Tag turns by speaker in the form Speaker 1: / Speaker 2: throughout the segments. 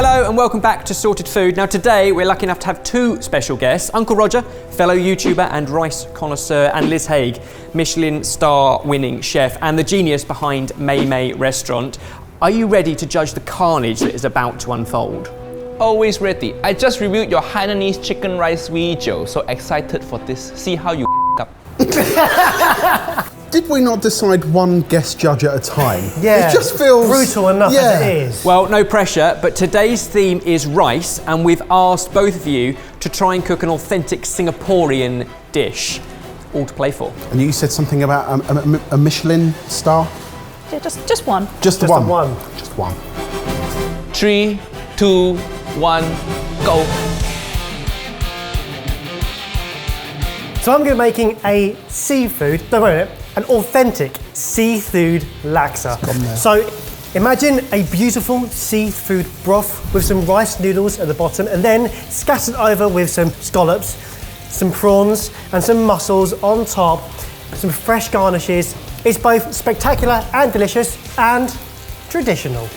Speaker 1: Hello and welcome back to Sorted Food. Now today we're lucky enough to have two special guests. Uncle Roger, fellow YouTuber and rice connoisseur, and Liz Haig, Michelin star winning chef and the genius behind Mei Mei restaurant. Are you ready to judge the carnage that is about to unfold?
Speaker 2: Always ready. I just reviewed your Hainanese chicken rice video, so excited for this. See how you up.
Speaker 3: Did we not decide one guest judge at a time?
Speaker 4: Yeah.
Speaker 3: It just feels
Speaker 4: brutal enough as it is.
Speaker 1: Well, no pressure, but today's theme is rice, and we've asked both of you to try and cook an authentic Singaporean dish. All to play for.
Speaker 3: And you said something about a Michelin star?
Speaker 5: Yeah, just one.
Speaker 3: Just one. Just one.
Speaker 2: 3, 2, 1, go.
Speaker 4: So I'm going to be making a seafood, no wait a minute, an authentic seafood laksa. So imagine a beautiful seafood broth with some rice noodles at the bottom and then scattered over with some scallops, some prawns and some mussels on top, some fresh garnishes. It's both spectacular and delicious and traditional.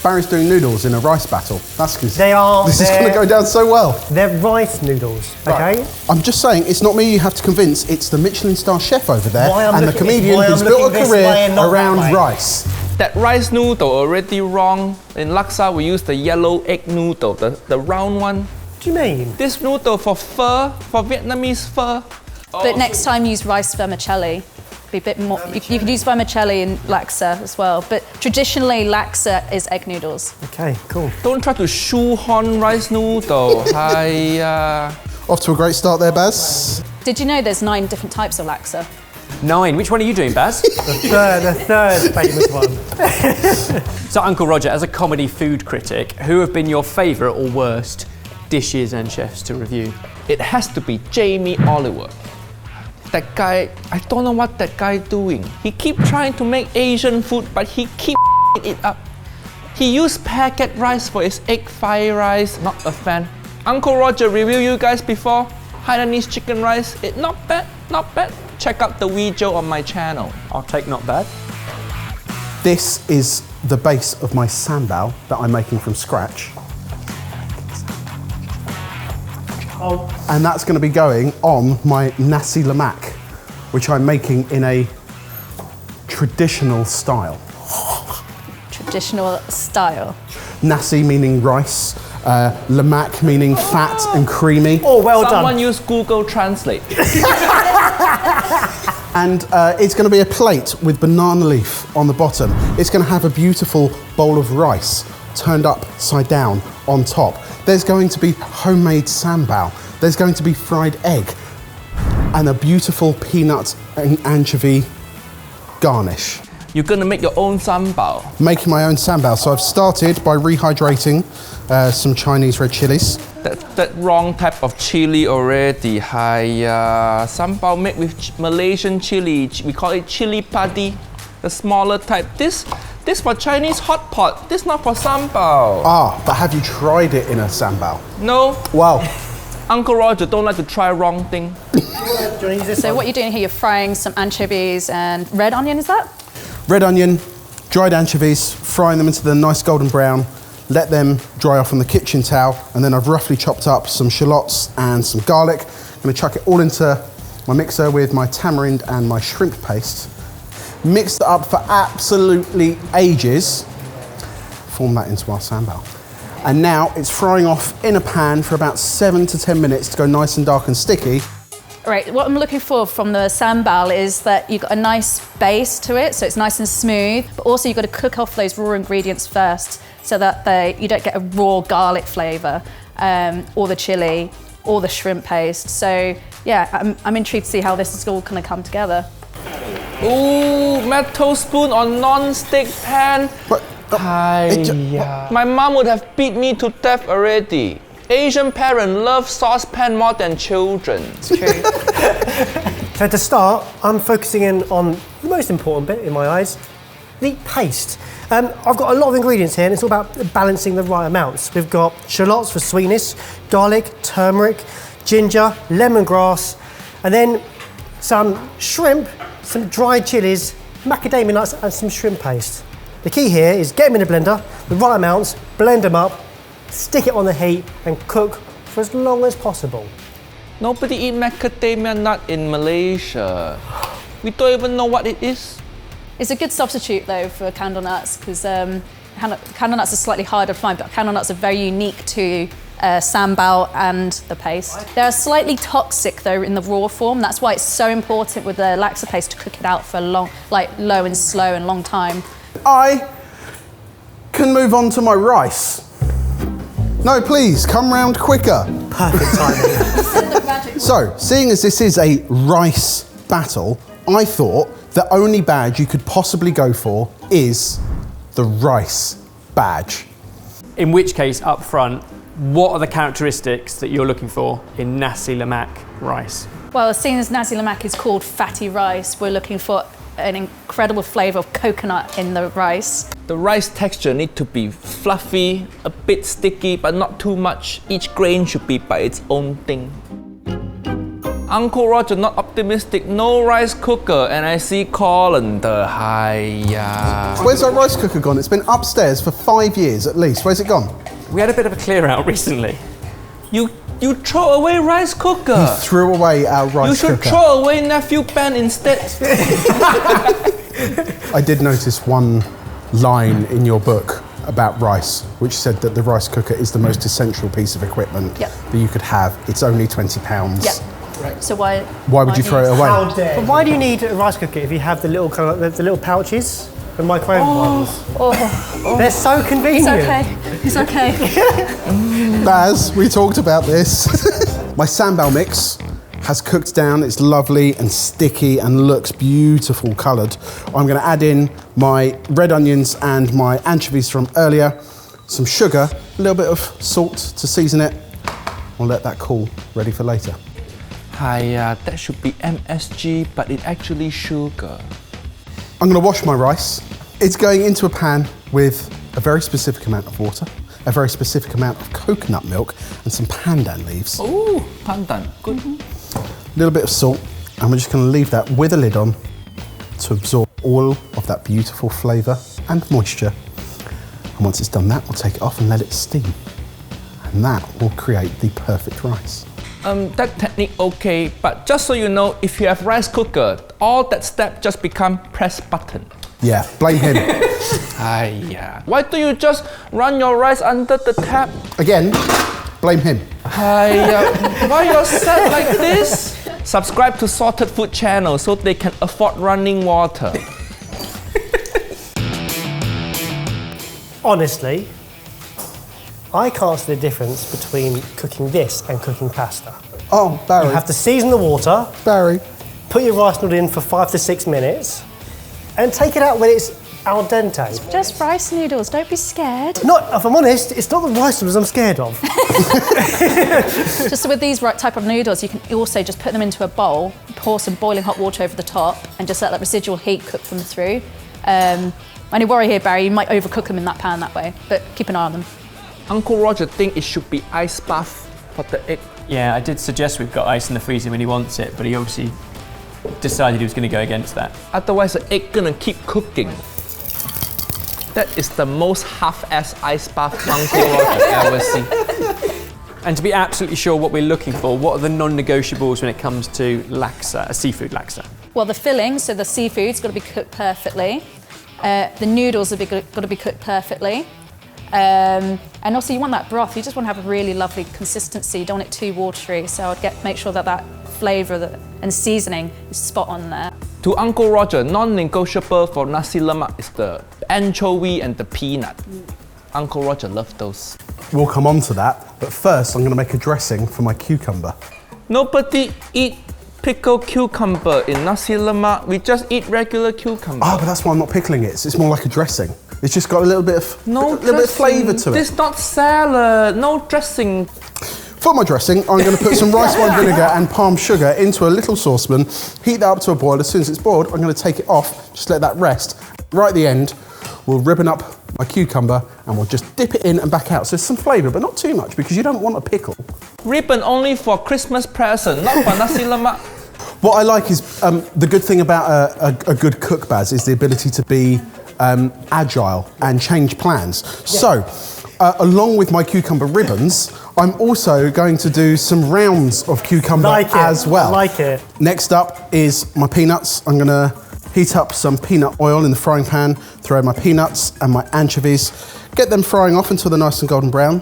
Speaker 3: Barry's doing noodles in a rice battle. That's because this is going to go down so well.
Speaker 4: They're rice noodles, okay?
Speaker 3: Right. I'm just saying, it's not me you have to convince, it's the Michelin star chef over there and the comedian who's built a career around rice.
Speaker 2: That rice noodle already wrong. In laksa we use the yellow egg noodle, the round one.
Speaker 4: What do you mean?
Speaker 2: This noodle for pho, for Vietnamese pho.
Speaker 5: But next time use rice vermicelli. Be a bit more. You can use vermicelli in laksa as well. But traditionally, laksa is egg noodles.
Speaker 4: Okay, cool.
Speaker 2: Don't try to shoehorn rice noodle.
Speaker 3: Off to a great start there, Baz.
Speaker 5: Did you know there's 9 different types of laksa?
Speaker 1: 9. Which one are you doing, Baz?
Speaker 4: The third famous one.
Speaker 1: So, Uncle Roger, as a comedy food critic, who have been your favourite or worst dishes and chefs to review?
Speaker 2: It has to be Jamie Oliver. That guy, I don't know what that guy doing. He keep trying to make Asian food, but he keep it up. He used packet rice for his egg fried rice. Not a fan. Uncle Roger reviewed you guys before. Hainanese chicken rice. It not bad, not bad. Check out the video on my channel.
Speaker 1: I'll take not bad.
Speaker 3: This is the base of my sambal that I'm making from scratch. And that's going to be going on my Nasi Lemak, which I'm making in a traditional style.
Speaker 5: Traditional style.
Speaker 3: Nasi meaning rice, lemak meaning fat and creamy.
Speaker 4: Oh, well done.
Speaker 2: Someone use Google Translate.
Speaker 3: And it's going to be a plate with banana leaf on the bottom. It's going to have a beautiful bowl of rice turned upside down on top. There's going to be homemade sambal. There's going to be fried egg and a beautiful peanut and anchovy garnish.
Speaker 2: You're gonna make your own sambal.
Speaker 3: Making my own sambal. So I've started by rehydrating some Chinese red chilies.
Speaker 2: That wrong type of chili already. Sambal made with Malaysian chili. We call it chili padi, the smaller type. This for Chinese hot pot. This not for sambal.
Speaker 3: Ah, but have you tried it in a sambal?
Speaker 2: No.
Speaker 3: Wow.
Speaker 2: Uncle Roger don't like to try wrong thing.
Speaker 5: So what you're doing here, you're frying some anchovies and red onion, is that?
Speaker 3: Red onion, dried anchovies, frying them into the nice golden brown. Let them dry off on the kitchen towel, and then I've roughly chopped up some shallots and some garlic. I'm going to chuck it all into my mixer with my tamarind and my shrimp paste. Mixed it up for absolutely ages. Form that into our sambal. And now it's frying off in a pan for about 7 to 10 minutes to go nice and dark and sticky.
Speaker 5: All right, what I'm looking for from the sambal is that you've got a nice base to it, so it's nice and smooth, but also you've got to cook off those raw ingredients first so that you don't get a raw garlic flavour, or the chilli, or the shrimp paste. So yeah, I'm intrigued to see how this is all going to come together.
Speaker 2: Ooh, metal spoon on non-stick pan.
Speaker 3: But,
Speaker 2: My mom would have beat me to death already. Asian parents love saucepan more than children.
Speaker 5: It's true.
Speaker 4: So to start, I'm focusing in on the most important bit in my eyes, the paste. I've got a lot of ingredients here and it's all about balancing the right amounts. We've got shallots for sweetness, garlic, turmeric, ginger, lemongrass, and then some shrimp, some dried chilies, macadamia nuts and some shrimp paste. The key here is get them in a blender, the right amounts, blend them up, stick it on the heat and cook for as long as possible.
Speaker 2: Nobody eat macadamia nut in Malaysia. We don't even know what it is.
Speaker 5: It's a good substitute though for candle nuts because candle nuts are slightly harder to find, but candle nuts are very unique to sambal and the paste. They're slightly toxic though in the raw form. That's why it's so important with the laksa paste to cook it out for a long, like low and slow and long time.
Speaker 3: I can move on to my rice. No, please, come round quicker.
Speaker 4: Perfect timing.
Speaker 3: So, seeing as this is a rice battle, I thought the only badge you could possibly go for is the rice badge.
Speaker 1: In which case, up front, what are the characteristics that you're looking for in Nasi Lemak rice?
Speaker 5: Well, seeing as Nasi Lemak is called fatty rice, we're looking for an incredible flavour of coconut in the rice.
Speaker 2: The rice texture need to be fluffy, a bit sticky, but not too much. Each grain should be by its own thing. Uncle Roger not optimistic, no rice cooker, and I see colander. Hiya.
Speaker 3: Where's our rice cooker gone? It's been upstairs for 5 years at least. Where's it gone?
Speaker 1: We had a bit of a clear out recently.
Speaker 2: You throw away rice cooker.
Speaker 3: You threw away our rice cooker.
Speaker 2: You should throw away nephew Ben instead.
Speaker 3: I did notice one line in your book about rice, which said that the rice cooker is the most essential piece of equipment that you could have. It's only £20.
Speaker 5: Yep. Right. So why
Speaker 3: would you throw it away?
Speaker 4: How dare But why do you need a rice cooker if you have the little the little pouches, the microwave ones? They're so convenient.
Speaker 5: It's okay.
Speaker 3: Baz, we talked about this. My sambal mix has cooked down. It's lovely and sticky and looks beautiful coloured. I'm going to add in my red onions and my anchovies from earlier, some sugar, a little bit of salt to season it. I'll let that cool, ready for later.
Speaker 2: Hiya, that should be MSG, but it's actually sugar.
Speaker 3: I'm going to wash my rice. It's going into a pan with a very specific amount of water, a very specific amount of coconut milk and some pandan leaves.
Speaker 2: Ooh, pandan, good.
Speaker 3: A little bit of salt, and we're just going to leave that with a lid on to absorb all of that beautiful flavour and moisture. And once it's done that, we'll take it off and let it steam. And that will create the perfect rice.
Speaker 2: That technique okay, but just so you know, if you have rice cooker, all that step just become press button.
Speaker 3: Yeah, blame him.
Speaker 2: Hiya. Why don't you just run your rice under the tap?
Speaker 3: Again, blame him.
Speaker 2: Hiya. Why you're sad like this? Subscribe to Sorted Food channel so they can afford running water.
Speaker 4: Honestly, I can't see the difference between cooking this and cooking pasta.
Speaker 3: Oh, Barry.
Speaker 4: You have to season the water,
Speaker 3: Barry.
Speaker 4: put your rice noodle in for 5 to 6 minutes, and take it out when it's al dente.
Speaker 5: Just rice noodles, don't be scared.
Speaker 4: If I'm honest, it's not the rice noodles I'm scared of.
Speaker 5: Just with these type of noodles, you can also just put them into a bowl, pour some boiling hot water over the top, and just let that residual heat cook them through. Only worry here, Barry, you might overcook them in that pan that way, but keep an eye on them.
Speaker 2: Uncle Roger think it should be ice bath for the egg.
Speaker 1: Yeah, I did suggest we've got ice in the freezer when he wants it, but he obviously decided he was going to go against that.
Speaker 2: Otherwise, the egg gonna keep cooking. That is the most half-ass ice bath Uncle Roger ever seen.
Speaker 1: And to be absolutely sure what we're looking for, what are the non-negotiables when it comes to laksa, a seafood laksa?
Speaker 5: Well, the filling, so the seafood's got to be cooked perfectly. The noodles have got to be cooked perfectly. And also you want that broth, you just want to have a really lovely consistency, you don't want it too watery, so I'd make sure that flavour and seasoning is spot on there.
Speaker 2: To Uncle Roger, non-negotiable for Nasi Lemak is the anchovy and the peanut. Uncle Roger loves those.
Speaker 3: We'll come on to that, but first I'm going to make a dressing for my cucumber.
Speaker 2: Nobody eat pickled cucumber in Nasi Lemak, we just eat regular cucumber.
Speaker 3: Oh, but that's why I'm not pickling it. It's more like a dressing. It's just got a little bit of flavour to it.
Speaker 2: This is not salad, no dressing.
Speaker 3: For my dressing, I'm going to put some rice wine vinegar and palm sugar into a little saucepan, heat that up to a boil. As soon as it's boiled, I'm going to take it off, just let that rest. Right at the end, we'll ribbon up my cucumber and we'll just dip it in and back out. So there's some flavour, but not too much because you don't want a pickle.
Speaker 2: Ribbon only for Christmas present, not for Nasi Lemak.
Speaker 3: What I like is, the good thing about a good cook, Baz, is the ability to be agile and change plans. Yeah. So, along with my cucumber ribbons, I'm also going to do some rounds of cucumber as well.
Speaker 4: I like it.
Speaker 3: Next up is my peanuts. I'm gonna heat up some peanut oil in the frying pan, throw my peanuts and my anchovies, get them frying off until they're nice and golden brown.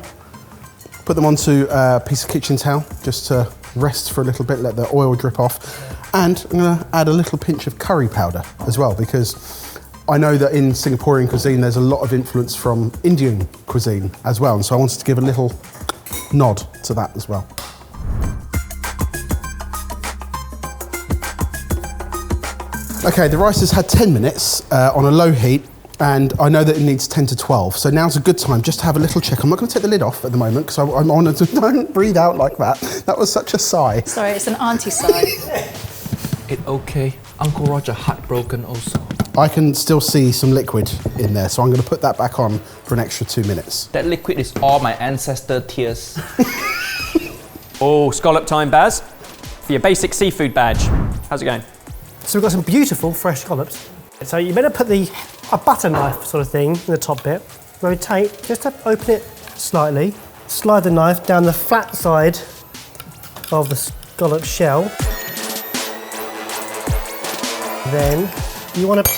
Speaker 3: Put them onto a piece of kitchen towel just to rest for a little bit, let the oil drip off. And I'm gonna add a little pinch of curry powder as well, because I know that in Singaporean cuisine there's a lot of influence from Indian cuisine as well, and so I wanted to give a little nod to that as well. Okay, the rice has had 10 minutes on a low heat, and I know that it needs 10 to 12, so now's a good time just to have a little check. I'm not going to take the lid off at the moment because I'm honoured to. Don't breathe out like that. That was such a sigh.
Speaker 5: Sorry, it's an auntie sigh.
Speaker 2: It's okay. Uncle Roger heartbroken also.
Speaker 3: I can still see some liquid in there, so I'm going to put that back on for an extra 2 minutes.
Speaker 2: That liquid is all my ancestor tears.
Speaker 1: Oh, scallop time, Baz. For your basic seafood badge. How's it going?
Speaker 4: So we've got some beautiful fresh scallops. So you better put a butter knife sort of thing in the top bit. Rotate, just to open it slightly. Slide the knife down the flat side of the scallop shell. Then you want to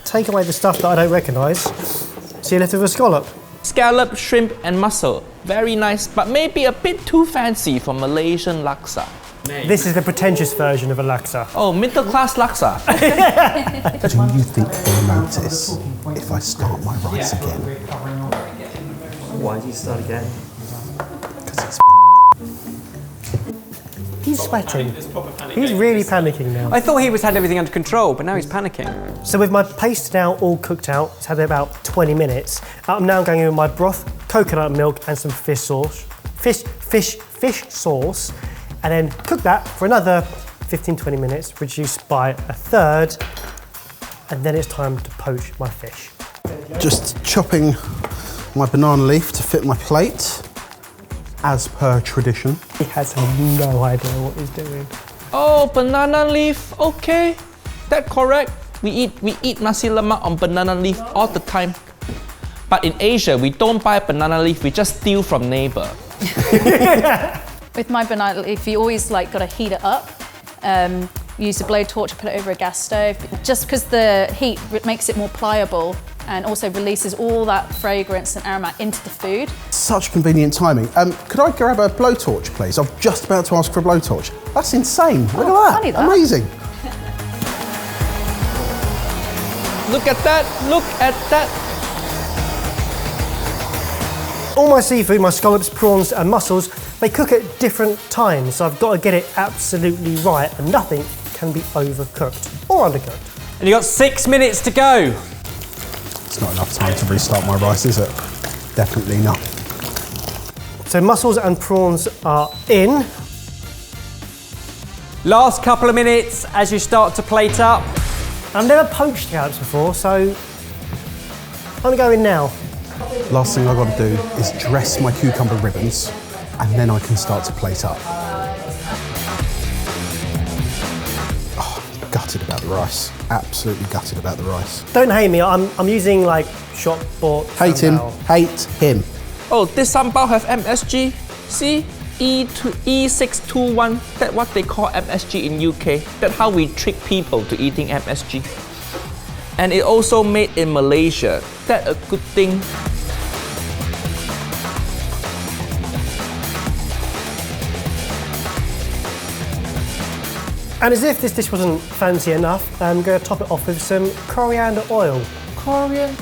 Speaker 4: take away the stuff that I don't recognise. So you're left with a scallop.
Speaker 2: Scallop, shrimp and mussel. Very nice, but maybe a bit too fancy for Malaysian laksa.
Speaker 4: This is the pretentious version of a laksa.
Speaker 2: Oh, middle class laksa.
Speaker 3: Do you think they'll notice if I start my rice again?
Speaker 4: Why do you start again?
Speaker 3: Because it's
Speaker 4: He's sweating. He's really panicking now.
Speaker 1: I thought he had everything under control, but now he's panicking.
Speaker 4: So with my paste now all cooked out, it's had about 20 minutes. I'm now going in with my broth, coconut milk and some fish sauce. Fish sauce. And then cook that for another 15-20 minutes, reduced by a third. And then it's time to poach my fish.
Speaker 3: just chopping my banana leaf to fit my plate, as per tradition.
Speaker 4: He has no idea what he's doing.
Speaker 2: Oh, banana leaf, okay. That correct. We eat Nasi Lemak on banana leaf all the time. But in Asia, we don't buy banana leaf, we just steal from neighbor.
Speaker 5: With my banana leaf, you always got to heat it up. Use a blowtorch, put it over a gas stove. Just because the heat makes it more pliable and also releases all that fragrance and aroma into the food.
Speaker 3: Such convenient timing. Could I grab a blowtorch, please? I'm just about to ask for a blowtorch. That's insane. Look at that.
Speaker 5: Funny that.
Speaker 3: Amazing.
Speaker 2: Look at that, look at that.
Speaker 4: All my seafood, my scallops, prawns and mussels, they cook at different times, so I've got to get it absolutely right and nothing can be overcooked or undercooked.
Speaker 1: And you got 6 minutes to go.
Speaker 3: It's not enough time to restart my rice, is it? Definitely not.
Speaker 4: So mussels and prawns are in.
Speaker 1: Last couple of minutes as you start to plate up.
Speaker 4: I've never poached scallops before, so I'm going to go in now.
Speaker 3: Last thing I've got to do is dress my cucumber ribbons, and then I can start to plate up. Oh, gutted about the rice. Absolutely gutted about the rice.
Speaker 4: Don't hate me, I'm using shop bought
Speaker 3: Hate him.
Speaker 4: sambal.
Speaker 3: Hate him.
Speaker 2: Oh, this sambal have MSG. See? E621. That's what they call MSG in UK. That's how we trick people to eating MSG. And it also made in Malaysia. That's a good thing.
Speaker 4: And as if this dish wasn't fancy enough, I'm going to top it off with some coriander oil.
Speaker 2: Korean.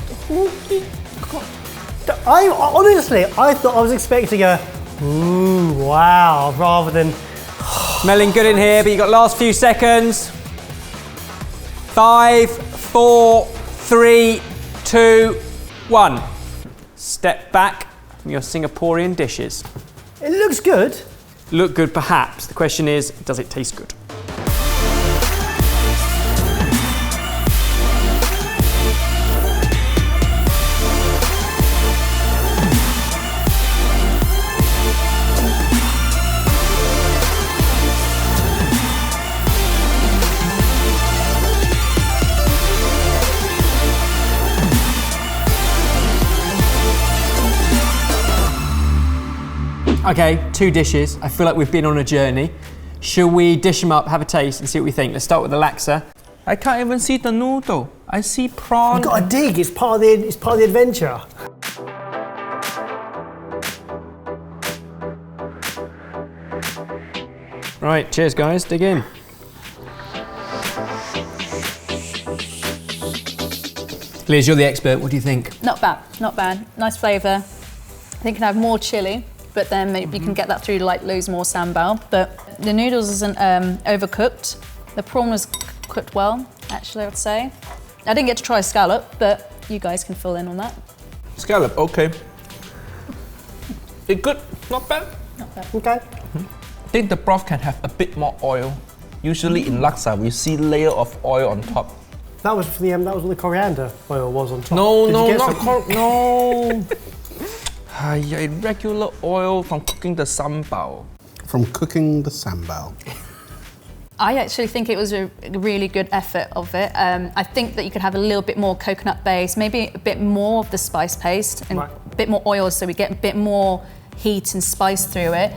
Speaker 4: Honestly, I thought I was expecting a ooh, wow, rather than
Speaker 1: Smelling good in here, but you got last few seconds. 5, 4, 3, 2, 1. Step back from your Singaporean dishes.
Speaker 4: it looks good.
Speaker 1: Look good perhaps. The question is, does it taste good? Okay, 2 dishes. I feel like we've been on a journey. Shall we dish them up, have a taste, and see what we think? Let's start with the laksa.
Speaker 2: I can't even see the noodle. I see prawn.
Speaker 4: You've got to dig. It's part of the adventure.
Speaker 1: Right, cheers guys, dig in. Liz, you're the expert, what do you think?
Speaker 5: Not bad, not bad. Nice flavour. I think you can have more chilli, but then maybe you can get that through like lose more sambal. But the noodles isn't overcooked. The prawn was cooked well, actually, I would say. I didn't get to try scallop, but you guys can fill in on that.
Speaker 2: Scallop, okay. It's good, not bad.
Speaker 5: Not bad.
Speaker 4: Okay.
Speaker 2: I think the broth can have a bit more oil. Usually in laksa, we see layer of oil on top.
Speaker 4: That was for that was what the coriander oil was on top.
Speaker 2: No,
Speaker 4: Did
Speaker 2: no,
Speaker 4: you get
Speaker 2: not
Speaker 4: some?
Speaker 2: no. Regular oil from cooking the sambal.
Speaker 3: From cooking the sambal.
Speaker 5: I actually think it was a really good effort of it. I think that you could have a little bit more coconut base, maybe a bit more of the spice paste and
Speaker 4: Right.
Speaker 5: a bit more oil so we get a bit more heat and spice through it.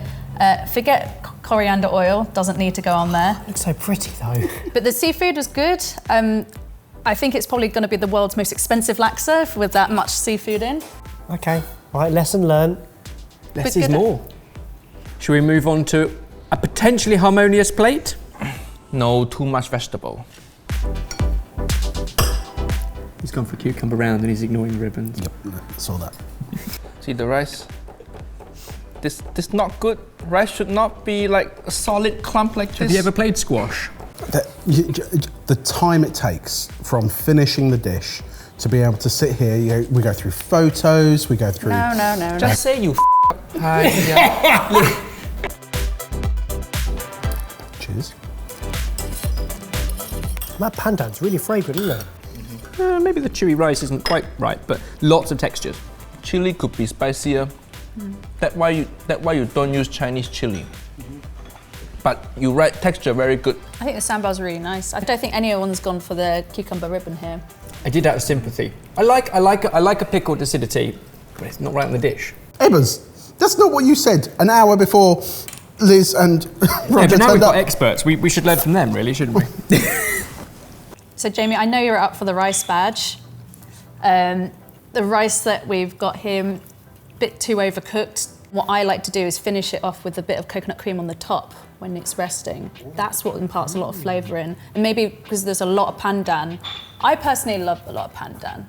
Speaker 5: Forget coriander oil, doesn't need to go on there.
Speaker 4: It's so pretty though.
Speaker 5: But the seafood was good. I think it's probably going to be the world's most expensive laksa with that much seafood in.
Speaker 4: Okay. Right. Lesson learned.
Speaker 1: Less
Speaker 5: But
Speaker 1: is
Speaker 5: good.
Speaker 1: more. Shall we move on to a potentially harmonious plate?
Speaker 2: No, too much vegetable.
Speaker 1: He's gone for cucumber round and he's ignoring ribbons.
Speaker 3: Yep, saw that.
Speaker 2: See the rice? This not good. Rice should not be like a solid clump like this.
Speaker 1: Have you ever played squash?
Speaker 3: The time it takes from finishing the dish to be able to sit here, we go through photos, we go through...
Speaker 5: No.
Speaker 2: Just say you up. Hi, yeah.
Speaker 3: Cheers.
Speaker 4: That pandan's really fragrant, isn't it?
Speaker 1: Maybe the chewy rice isn't quite right, but lots of textures.
Speaker 2: Chili could be spicier. That's why you don't use Chinese chili. But you're right, texture very good.
Speaker 5: I think the sambal's really nice. I don't think anyone's gone for the cucumber ribbon here.
Speaker 1: I did out of sympathy. I like a pickled acidity, but it's not right on the dish.
Speaker 3: Ebbers, that's not what you said an hour before Liz and
Speaker 1: Yeah,
Speaker 3: Roger
Speaker 1: but now we've
Speaker 3: turned
Speaker 1: got
Speaker 3: up.
Speaker 1: experts. We should learn from them, really, shouldn't we?
Speaker 5: So Jamie, I know you're up for the rice badge. The rice that we've got here, a bit too overcooked. What I like to do is finish it off with a bit of coconut cream on the top when it's resting. That's what imparts a lot of flavour in. And maybe because there's a lot of pandan. I personally love a lot of pandan.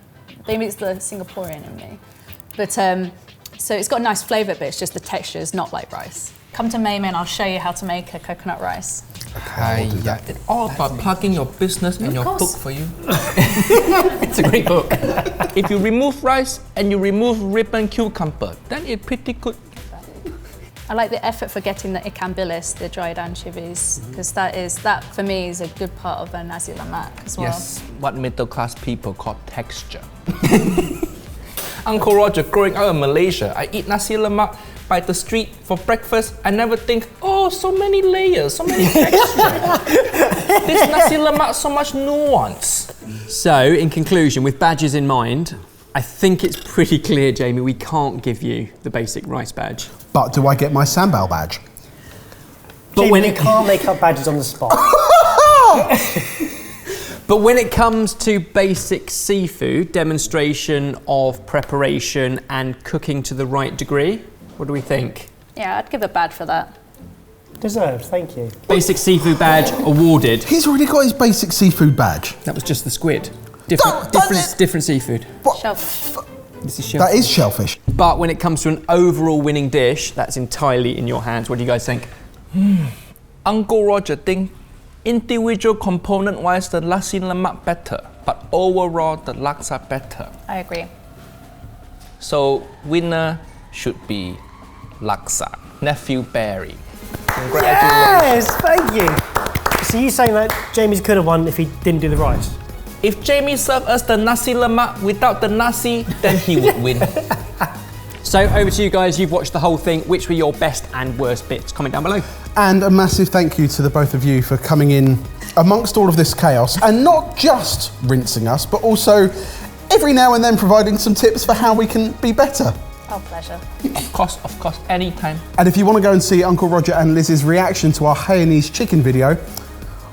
Speaker 5: Maybe it's the Singaporean in me. But so it's got a nice flavour, but it's just the texture is not like rice. Come to Mei and I'll show you how to make a coconut rice.
Speaker 2: Yeah, it's all about plugging your business and your
Speaker 5: course.
Speaker 2: book for you.
Speaker 1: It's a great book.
Speaker 2: If you remove rice and you remove ribbon cucumber, then it's pretty good.
Speaker 5: I like the effort for getting the ikan bilis, the dried anchovies, because that for me is a good part of a Nasi Lemak as well.
Speaker 2: Yes, what middle class people call texture. Uncle Roger, growing up in Malaysia, I eat Nasi Lemak by the street for breakfast. I never think, oh, so many layers, so many texture. This Nasi Lemak, so much nuance.
Speaker 1: So, in conclusion, with badges in mind, I think it's pretty clear, Jamie, we can't give you the basic rice badge.
Speaker 3: But do I get my sambal badge?
Speaker 1: But
Speaker 4: Jamie,
Speaker 1: when
Speaker 4: you
Speaker 1: it
Speaker 4: can't make up badges on the spot.
Speaker 1: But when it comes to basic seafood, demonstration of preparation and cooking to the right degree, what do we think?
Speaker 5: Yeah, I'd give a bad for that.
Speaker 4: Deserved, thank you.
Speaker 1: Basic seafood badge awarded.
Speaker 3: He's already got his basic seafood badge.
Speaker 1: That was just the squid.
Speaker 3: Don't-
Speaker 1: Different seafood.
Speaker 5: Shellfish.
Speaker 1: This is
Speaker 3: That is shellfish.
Speaker 1: But when it comes to an overall winning dish, that's entirely in your hands. What do you guys think?
Speaker 2: Uncle Roger think individual component-wise the Nasi Lemak better, but overall the laksa better.
Speaker 5: I agree.
Speaker 2: So winner should be laksa. Nephew Barry. Congratulations.
Speaker 4: Yes, thank you. So you saying that Jamie's could have won if he didn't do the rice?
Speaker 2: If Jamie served us the Nasi Lemak without the nasi, then he would win.
Speaker 1: So over to you guys, you've watched the whole thing. Which were your best and worst bits? Comment down below.
Speaker 3: And a massive thank you to the both of you for coming in amongst all of this chaos and not just rinsing us, but also every now and then providing some tips for how we can be better.
Speaker 5: Our pleasure.
Speaker 2: Of course, anytime.
Speaker 3: And if you want to go and see Uncle Roger and Liz's reaction to our Hainanese chicken video,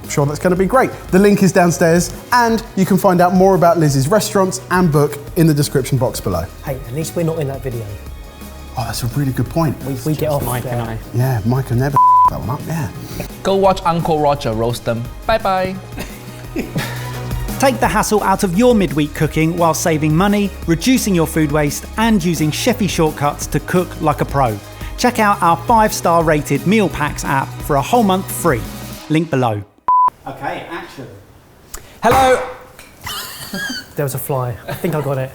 Speaker 3: I'm sure that's going to be great. The link is downstairs, and you can find out more about Liz's restaurants and book in the description box below.
Speaker 4: Hey, at least we're not in that video.
Speaker 3: Oh, that's a really good point.
Speaker 4: We get off
Speaker 1: Mike
Speaker 4: there.
Speaker 1: and I.
Speaker 3: Yeah, Mike will never that one up, yeah.
Speaker 2: Go watch Uncle Roger roast them. Bye-bye.
Speaker 6: Take the hassle out of your midweek cooking while saving money, reducing your food waste, and using chefy shortcuts to cook like a pro. Check out our 5-star rated meal packs app for a whole month free. Link below.
Speaker 4: Okay, action.
Speaker 1: Hello.
Speaker 4: There was a fly. I think I got it.